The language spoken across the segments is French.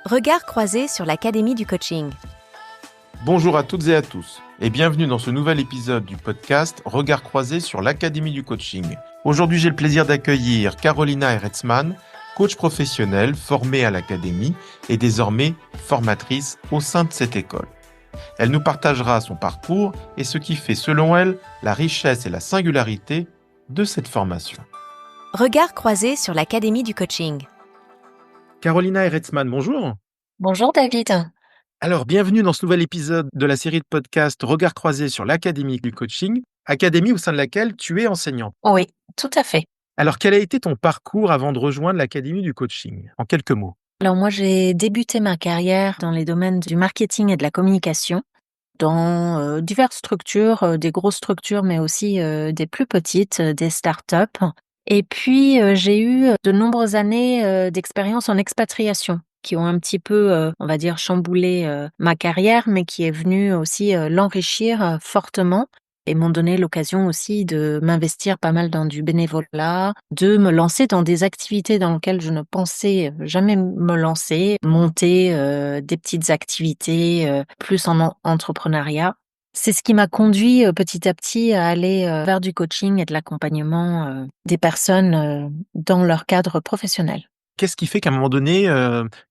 Regard croisé sur l'Académie du coaching. Bonjour à toutes et à tous et bienvenue dans ce nouvel épisode du podcast Regard croisé sur l'Académie du coaching. Aujourd'hui, j'ai le plaisir d'accueillir Carolina Eretsman, coach professionnelle formée à l'Académie et désormais formatrice au sein de cette école. Elle nous partagera son parcours et ce qui fait, selon elle, la richesse et la singularité de cette formation. Regard croisé sur l'Académie du coaching. Carolina Eretsman, bonjour. Bonjour David. Alors, bienvenue dans ce nouvel épisode de la série de podcasts Regard croisé sur l'Académie du coaching, académie au sein de laquelle tu es enseignante. Oui, tout à fait. Alors, quel a été ton parcours avant de rejoindre l'Académie du coaching? En quelques mots. Alors moi, j'ai débuté ma carrière dans les domaines du marketing et de la communication, dans diverses structures, des grosses structures, mais aussi des plus petites, des startups. Et puis, j'ai eu de nombreuses années d'expérience en expatriation qui ont un petit peu, on va dire, chamboulé ma carrière, mais qui est venue aussi l'enrichir fortement et m'ont donné l'occasion aussi de m'investir pas mal dans du bénévolat, de me lancer dans des activités dans lesquelles je ne pensais jamais me lancer, monter des petites activités plus en entrepreneuriat. C'est ce qui m'a conduit petit à petit à aller vers du coaching et de l'accompagnement des personnes dans leur cadre professionnel. Qu'est-ce qui fait qu'à un moment donné,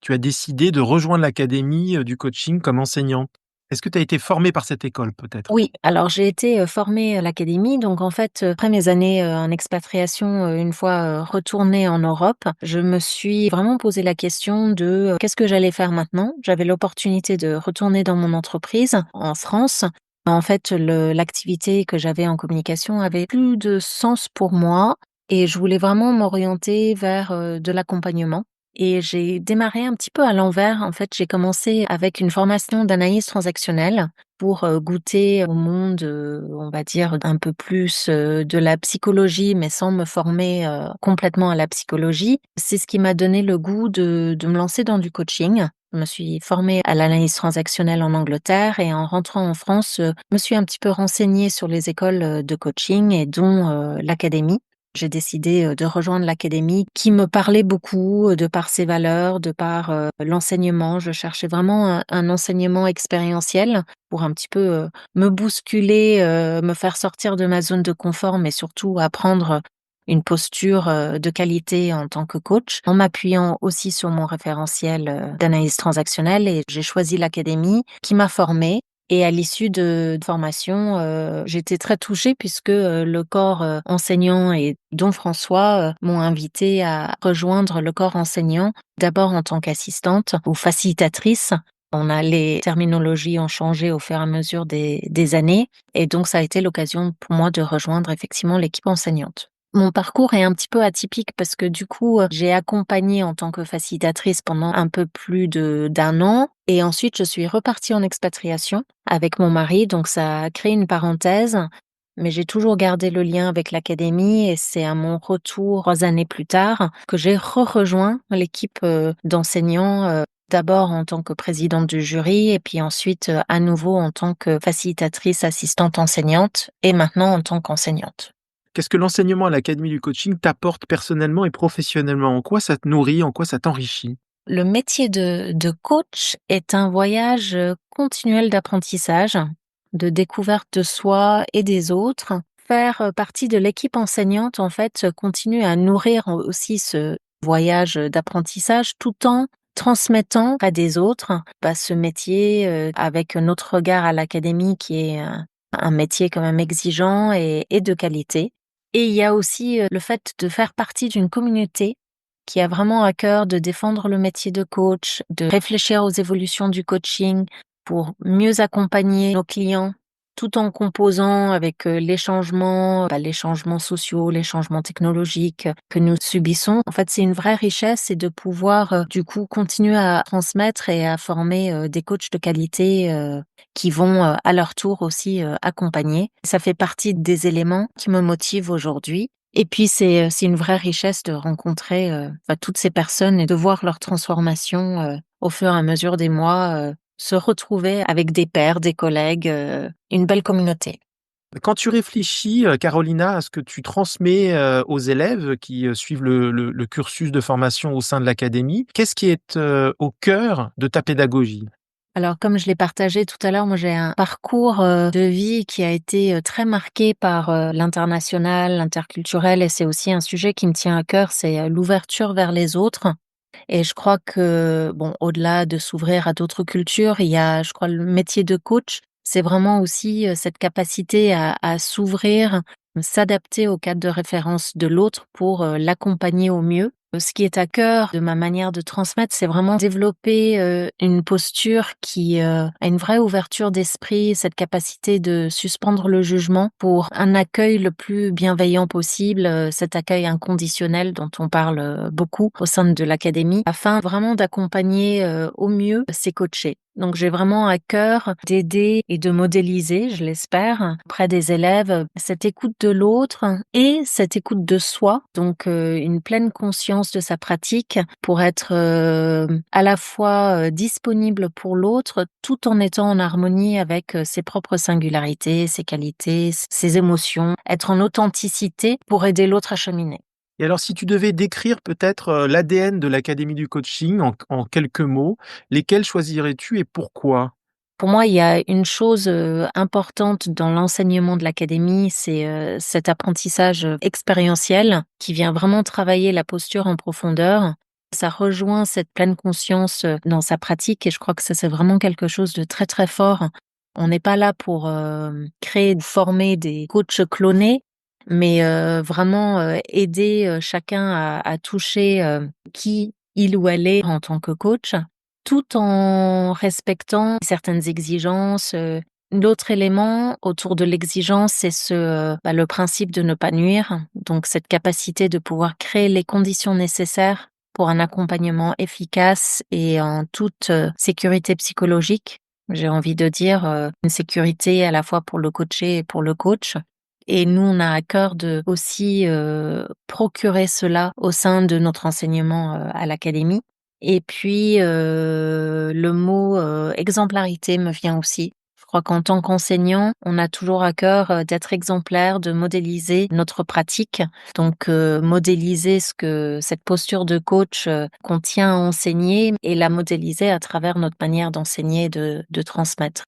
tu as décidé de rejoindre l'Académie du coaching comme enseignante? Est-ce que tu as été formée par cette école peut-être? Oui, alors j'ai été formée à l'académie, donc en fait, après mes années en expatriation, une fois retournée en Europe, je me suis vraiment posé la question de qu'est-ce que j'allais faire maintenant? J'avais l'opportunité de retourner dans mon entreprise en France. En fait, l'activité que j'avais en communication avait plus de sens pour moi et je voulais vraiment m'orienter vers de l'accompagnement. Et j'ai démarré un petit peu à l'envers. En fait, j'ai commencé avec une formation d'analyse transactionnelle pour goûter au monde, on va dire, un peu plus de la psychologie, mais sans me former complètement à la psychologie. C'est ce qui m'a donné le goût de me lancer dans du coaching. Je me suis formée à l'analyse transactionnelle en Angleterre et en rentrant en France, je me suis un petit peu renseignée sur les écoles de coaching et dont l'académie. J'ai décidé de rejoindre l'académie qui me parlait beaucoup de par ses valeurs, de par l'enseignement. Je cherchais vraiment un enseignement expérientiel pour un petit peu me bousculer, me faire sortir de ma zone de confort, mais surtout apprendre une posture de qualité en tant que coach, en m'appuyant aussi sur mon référentiel d'analyse transactionnelle. Et j'ai choisi l'académie qui m'a formée. Et à l'issue de formation, j'étais très touchée puisque le corps enseignant et dont François m'ont invitée à rejoindre le corps enseignant, d'abord en tant qu'assistante ou facilitatrice. Les terminologies ont changé au fur et à mesure des années et donc ça a été l'occasion pour moi de rejoindre effectivement l'équipe enseignante. Mon parcours est un petit peu atypique parce que du coup, j'ai accompagné en tant que facilitatrice pendant un peu plus d'un an et ensuite je suis repartie en expatriation avec mon mari, donc ça a créé une parenthèse, mais j'ai toujours gardé le lien avec l'académie et c'est à mon retour 3 années plus tard que j'ai rejoint l'équipe d'enseignants, d'abord en tant que présidente du jury et puis ensuite à nouveau en tant que facilitatrice assistante enseignante et maintenant en tant qu'enseignante. Qu'est-ce que l'enseignement à l'Académie du coaching t'apporte personnellement et professionnellement? En quoi ça te nourrit? En quoi ça t'enrichit? Le métier de coach est un voyage continuel d'apprentissage, de découverte de soi et des autres. Faire partie de l'équipe enseignante, en fait, continue à nourrir aussi ce voyage d'apprentissage tout en transmettant à des autres ce métier avec notre regard à l'académie qui est un métier quand même exigeant et de qualité. Et il y a aussi le fait de faire partie d'une communauté qui a vraiment à cœur de défendre le métier de coach, de réfléchir aux évolutions du coaching pour mieux accompagner nos clients, tout en composant avec les changements sociaux, les changements technologiques que nous subissons. En fait, c'est une vraie richesse et de pouvoir du coup continuer à transmettre et à former des coachs de qualité qui vont à leur tour aussi accompagner. Ça fait partie des éléments qui me motivent aujourd'hui. Et puis c'est une vraie richesse de rencontrer toutes ces personnes et de voir leur transformation au fur et à mesure des mois, se retrouver avec des pairs, des collègues, une belle communauté. Quand tu réfléchis, Carolina, à ce que tu transmets, aux élèves qui, suivent le cursus de formation au sein de l'académie, qu'est-ce qui est, au cœur de ta pédagogie? Alors comme je l'ai partagé tout à l'heure, moi j'ai un parcours, de vie qui a été, très marqué par, l'international, l'interculturel et c'est aussi un sujet qui me tient à cœur, c'est, l'ouverture vers les autres et je crois que, bon, au-delà de s'ouvrir à d'autres cultures, il y a, je crois, le métier de coach, c'est vraiment aussi, cette capacité à s'ouvrir, s'adapter au cadre de référence de l'autre pour, l'accompagner au mieux. Ce qui est à cœur de ma manière de transmettre, c'est vraiment développer, une posture qui, a une vraie ouverture d'esprit, cette capacité de suspendre le jugement pour un accueil le plus bienveillant possible, cet accueil inconditionnel dont on parle, beaucoup au sein de l'académie, afin vraiment d'accompagner, au mieux ces coachés. Donc j'ai vraiment à cœur d'aider et de modéliser, je l'espère, auprès des élèves, cette écoute de l'autre et cette écoute de soi, donc une pleine conscience de sa pratique pour être, à la fois, disponible pour l'autre, tout en étant en harmonie avec, ses propres singularités, ses qualités, ses émotions, être en authenticité pour aider l'autre à cheminer. Et alors si tu devais décrire peut-être, l'ADN de l'académie du coaching en quelques mots, lesquels choisirais-tu et pourquoi? Pour moi, il y a une chose, importante dans l'enseignement de l'académie, c'est, cet apprentissage, expérientiel qui vient vraiment travailler la posture en profondeur. Ça rejoint cette pleine conscience, dans sa pratique et je crois que ça, c'est vraiment quelque chose de très, très fort. On n'est pas là pour, créer ou former des coachs clonés, mais, vraiment, aider, chacun à toucher, qui il ou elle est en tant que coach tout en respectant certaines exigences, l'autre élément autour de l'exigence, c'est le principe de ne pas nuire, donc cette capacité de pouvoir créer les conditions nécessaires pour un accompagnement efficace et en toute, sécurité psychologique. J'ai envie de dire, une sécurité à la fois pour le coaché et pour le coach et nous, on a à cœur de aussi, procurer cela au sein de notre enseignement, à l'académie. Et puis, le mot, exemplarité me vient aussi. Je crois qu'en tant qu'enseignant, on a toujours à cœur, d'être exemplaire, de modéliser notre pratique. Donc, modéliser ce que cette posture de coach, qu'on tient à enseigner et la modéliser à travers notre manière d'enseigner et de transmettre.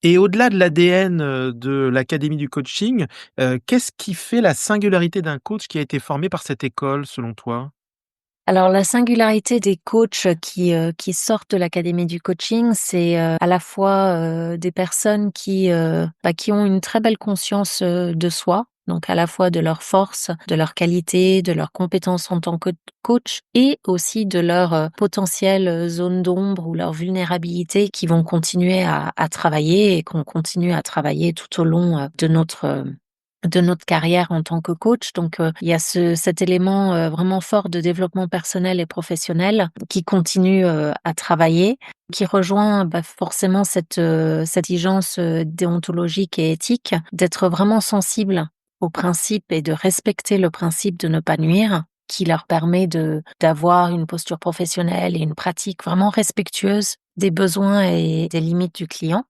Et au-delà de l'ADN, de l'académie du coaching, qu'est-ce qui fait la singularité d'un coach qui a été formé par cette école selon toi? Alors la singularité des coachs qui sortent de l'académie du coaching, c'est, à la fois, des personnes qui ont une très belle conscience, de soi, donc à la fois de leurs forces, de leurs qualités, de leurs compétences en tant que coach et aussi de leurs, potentielles, zones d'ombre ou leurs vulnérabilités qui vont continuer à travailler et qu'on continue à travailler tout au long, de notre carrière en tant que coach. Donc, il y a cet élément, vraiment fort de développement personnel et professionnel qui continue, à travailler, qui rejoint, forcément cette exigence, déontologique et éthique d'être vraiment sensible aux principes et de respecter le principe de ne pas nuire, qui leur permet d'avoir une posture professionnelle et une pratique vraiment respectueuse des besoins et des limites du client.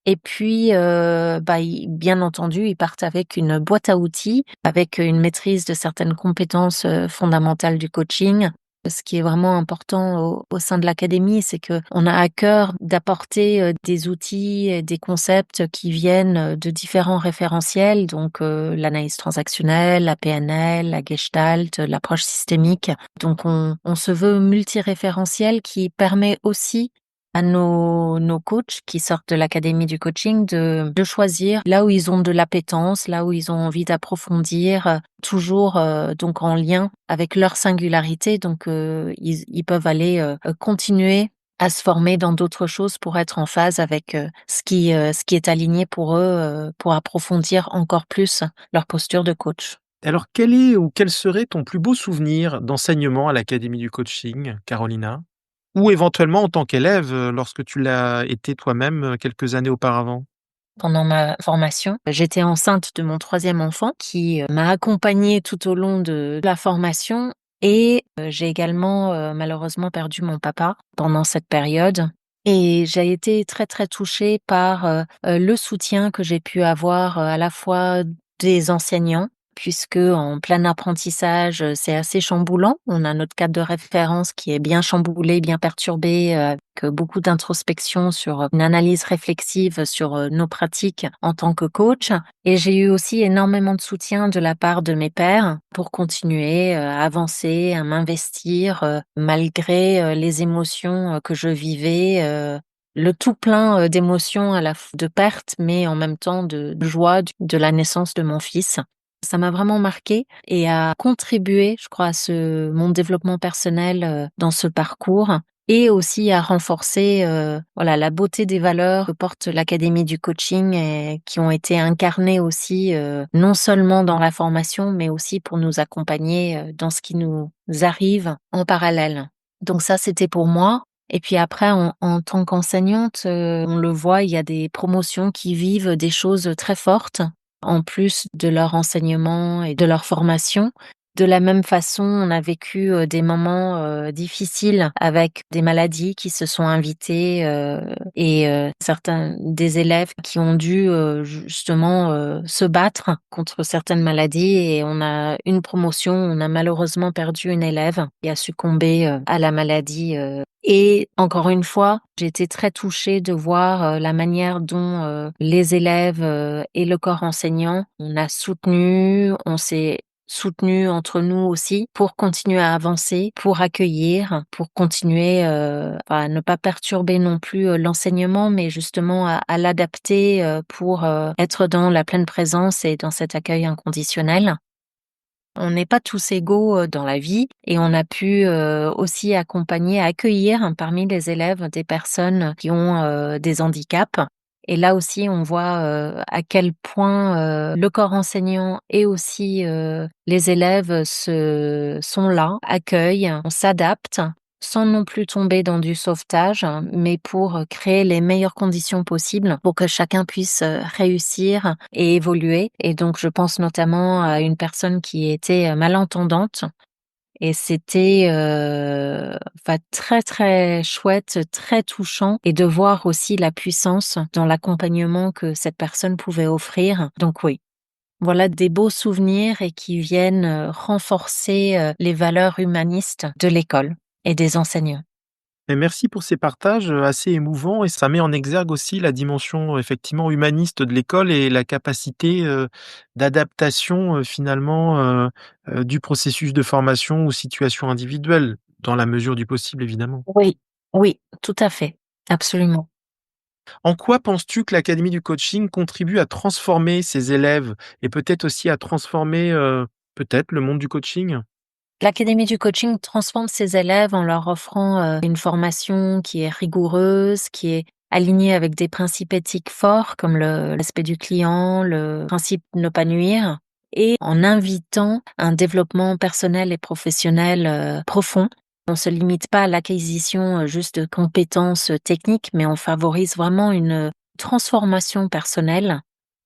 Et puis, ils bien entendu, ils partent avec une boîte à outils, avec une maîtrise de certaines compétences, fondamentales du coaching. Ce qui est vraiment important au sein de l'académie, c'est qu'on a à cœur d'apporter, des outils et des concepts qui viennent, de différents référentiels, donc l'analyse transactionnelle, la PNL, la Gestalt, l'approche systémique. Donc on se veut multiréférentiel qui permet aussi à nos coachs qui sortent de l'académie du coaching de choisir là où ils ont de l'appétence, là où ils ont envie d'approfondir, toujours, donc en lien avec leur singularité. Donc, ils peuvent aller, continuer à se former dans d'autres choses pour être en phase avec, ce qui est aligné pour eux, pour approfondir encore plus leur posture de coach. Alors quel est ou quel serait ton plus beau souvenir d'enseignement à l'académie du coaching, Carolina? Ou éventuellement en tant qu'élève, lorsque tu l'as été toi-même, quelques années auparavant? Pendant ma formation, j'étais enceinte de mon troisième enfant qui, m'a accompagnée tout au long de la formation et j'ai également, malheureusement perdu mon papa pendant cette période Et j'ai été très, très touchée par, le soutien que j'ai pu avoir, à la fois des enseignants, puisque en plein apprentissage, c'est assez chamboulant. On a notre cadre de référence qui est bien chamboulé, bien perturbé, avec beaucoup d'introspection sur, une analyse réflexive sur, nos pratiques en tant que coach. Et j'ai eu aussi énormément de soutien de la part de mes pairs pour continuer, à avancer, à m'investir, malgré, les émotions, que je vivais, le tout plein, d'émotions à la de perte, mais en même temps de joie de la naissance de mon fils. Ça m'a vraiment marquée et a contribué, je crois, à mon développement personnel, dans ce parcours et aussi à renforcer, voilà, la beauté des valeurs que porte l'académie du coaching et qui ont été incarnées aussi, non seulement dans la formation, mais aussi pour nous accompagner, dans ce qui nous arrive en parallèle. Donc ça, c'était pour moi. Et puis après, en tant qu'enseignante, on le voit, il y a des promotions qui vivent des choses très fortes, en plus de leur enseignement et de leur formation. De la même façon, on a vécu, des moments, difficiles avec des maladies qui se sont invitées, et certains des élèves qui ont dû, justement, se battre contre certaines maladies et on a une promotion, on a malheureusement perdu une élève qui a succombé, à la maladie, et encore une fois, j'ai été très touchée de voir, la manière dont, les élèves, et le corps enseignant, on s'est soutenus entre nous aussi pour continuer à avancer, pour accueillir, pour continuer, à ne pas perturber non plus, l'enseignement, mais justement à l'adapter, pour, être dans la pleine présence et dans cet accueil inconditionnel. On n'est pas tous égaux, dans la vie et on a pu, aussi accompagner, accueillir parmi les élèves des personnes qui ont, des handicaps et là aussi on voit, à quel point, le corps enseignant et aussi, les élèves sont là, accueillent, on s'adapte sans non plus tomber dans du sauvetage, mais pour, créer les meilleures conditions possibles pour que chacun puisse, réussir et évoluer et donc je pense notamment à une personne qui était, malentendante et c'était, très, très chouette, très touchant et de voir aussi la puissance dans l'accompagnement que cette personne pouvait offrir. Donc oui, voilà des beaux souvenirs et qui viennent, renforcer, les valeurs humanistes de l'école et des enseignants. Et merci pour ces partages, assez émouvants et ça met en exergue aussi la dimension, effectivement humaniste de l'école et la capacité, d'adaptation, finalement, du processus de formation aux situations individuelles, dans la mesure du possible évidemment. Oui, oui, tout à fait, absolument. En quoi penses-tu que l'académie du coaching contribue à transformer ses élèves et peut-être aussi à transformer, peut-être le monde du coaching? L'Académie du coaching transforme ses élèves en leur offrant, une formation qui est rigoureuse, qui est alignée avec des principes éthiques forts comme le respect du client, le principe ne pas nuire et en invitant un développement personnel et professionnel, profond. On se limite pas à l'acquisition, juste de compétences, techniques, mais on favorise vraiment une, transformation personnelle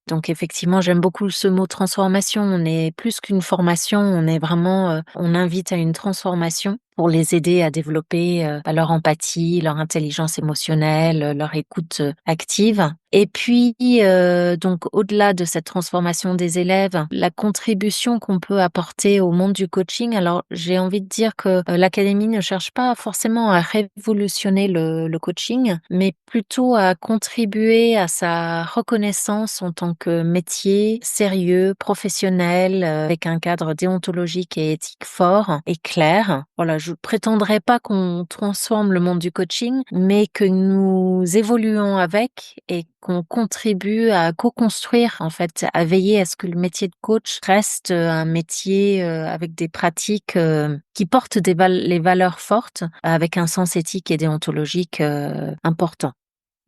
donc effectivement, j'aime beaucoup ce mot transformation. On est plus qu'une formation, on est vraiment, on invite à une transformation pour les aider à développer, leur empathie, leur intelligence émotionnelle, leur écoute, active. Et puis, donc au-delà de cette transformation des élèves, la contribution qu'on peut apporter au monde du coaching, alors j'ai envie de dire que, l'académie ne cherche pas forcément à révolutionner le coaching, mais plutôt à contribuer à sa reconnaissance en tant que métier sérieux, professionnel, avec un cadre déontologique et éthique fort et clair. Voilà, je prétendrai pas qu'on transforme le monde du coaching, mais que nous évoluons avec et qu'on contribue à co-construire, en fait, à veiller à ce que le métier de coach reste, un métier, avec des pratiques, qui portent les valeurs fortes, avec un sens éthique et déontologique, important.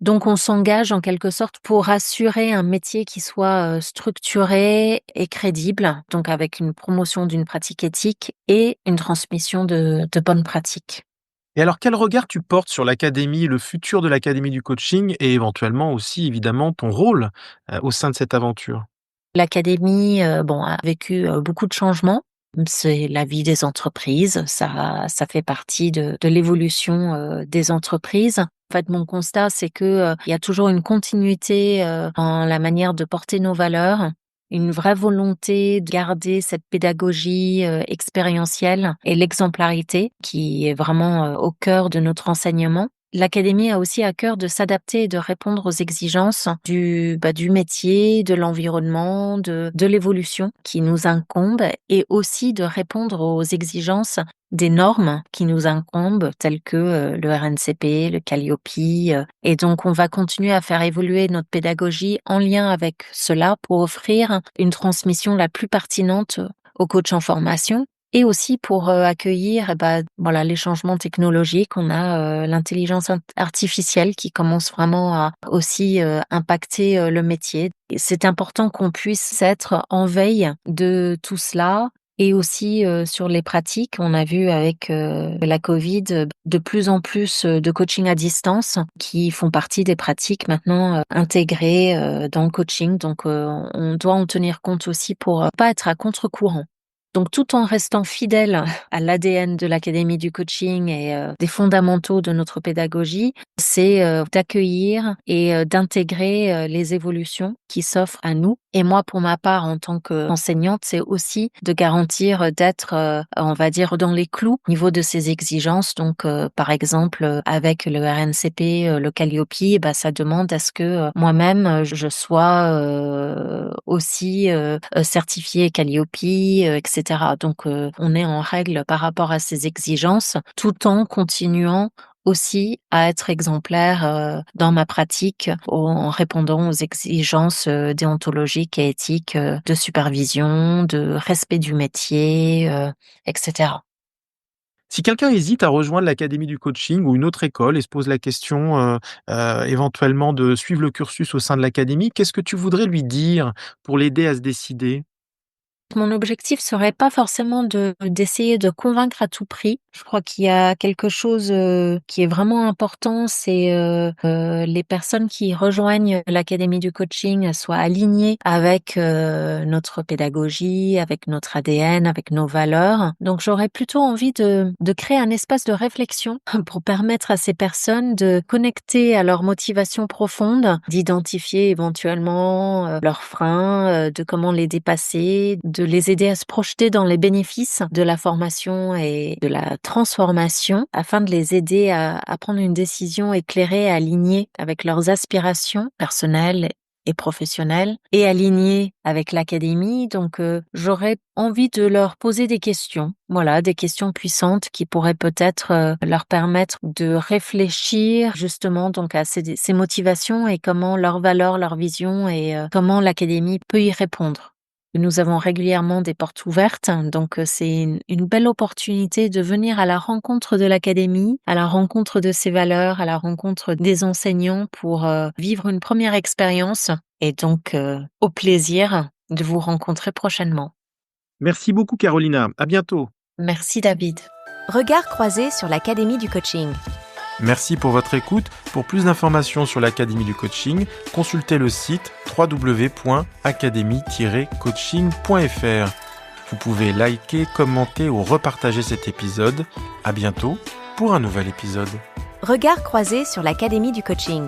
Donc on s'engage en quelque sorte pour assurer un métier qui soit, structuré et crédible, donc avec une promotion d'une pratique éthique et une transmission de bonnes pratiques. Et alors quel regard tu portes sur l'académie, le futur de l'académie du coaching et éventuellement aussi évidemment ton rôle, au sein de cette aventure? L'académie, bon, a vécu, beaucoup de changements. C'est la vie des entreprises, ça fait partie de l'évolution, des entreprises. En fait, mon constat, c'est que, il y a toujours une continuité, dans la manière de porter nos valeurs, une vraie volonté de garder cette pédagogie, expérientielle et l'exemplarité qui est vraiment, au cœur de notre enseignement. L'académie a aussi à cœur de s'adapter et de répondre aux exigences du métier, de l'environnement, de l'évolution qui nous incombe et aussi de répondre aux exigences des normes qui nous incombent telles que, le RNCP, le Calliope, et donc on va continuer à faire évoluer notre pédagogie en lien avec cela pour offrir une transmission la plus pertinente aux coachs en formation et aussi pour, accueillir, voilà, les changements technologiques. On a, l'intelligence artificielle qui commence vraiment à aussi, impacter, le métier. Et c'est important qu'on puisse être en veille de tout cela et aussi, sur les pratiques. On a vu avec, la Covid, de plus en plus, de coaching à distance qui font partie des pratiques maintenant, intégrées, dans le coaching. Donc, on doit en tenir compte aussi pour, pas être à contre-courant. Donc tout en restant fidèle à l'ADN de l'académie du coaching et des fondamentaux de notre pédagogie, c'est, d'accueillir et d'intégrer, les évolutions qui s'offrent à nous. Et moi, pour ma part, en tant qu'enseignante, c'est aussi de garantir, d'être, on va dire, dans les clous au niveau de ces exigences. Donc, par exemple, avec le RNCP, le Calliope, ça demande à ce que, moi-même, je sois, aussi, certifiée Calliope, etc. Donc, on est en règle par rapport à ces exigences, tout en continuant aussi à être exemplaire, dans ma pratique en répondant aux exigences, déontologiques et éthiques, de supervision, de respect du métier, etc. Si quelqu'un hésite à rejoindre l'académie du coaching ou une autre école et se pose la question, éventuellement de suivre le cursus au sein de l'académie, qu'est-ce que tu voudrais lui dire pour l'aider à se décider? Mon objectif serait pas forcément d'essayer de convaincre à tout prix. Je crois qu'il y a quelque chose, qui est vraiment important, c'est, les personnes qui rejoignent l'académie du coaching soient alignées avec, notre pédagogie, avec notre ADN, avec nos valeurs. Donc j'aurais plutôt envie de créer un espace de réflexion pour permettre à ces personnes de connecter à leur motivation profonde, d'identifier éventuellement, leurs freins, de comment les dépasser, de les aider à se projeter dans les bénéfices de la formation et de la transformation afin de les aider à prendre une décision éclairée, alignée avec leurs aspirations personnelles et professionnelles et alignée avec l'académie. Donc, j'aurais envie de leur poser des questions, voilà, des questions puissantes qui pourraient peut-être, leur permettre de réfléchir justement donc à ces motivations et comment leurs valeurs, leur vision et comment l'académie peut y répondre. Nous avons régulièrement des portes ouvertes, donc c'est une belle opportunité de venir à la rencontre de l'académie, à la rencontre de ses valeurs, à la rencontre des enseignants pour, vivre une première expérience et donc, au plaisir de vous rencontrer prochainement. Merci beaucoup Carolina, à bientôt. Merci David. Regard croisé sur l'Académie du coaching. Merci pour votre écoute. Pour plus d'informations sur l'Académie du coaching, consultez le site www.academy-coaching.fr. Vous pouvez liker, commenter ou repartager cet épisode. À bientôt pour un nouvel épisode. Regard croisé sur l'Académie du coaching.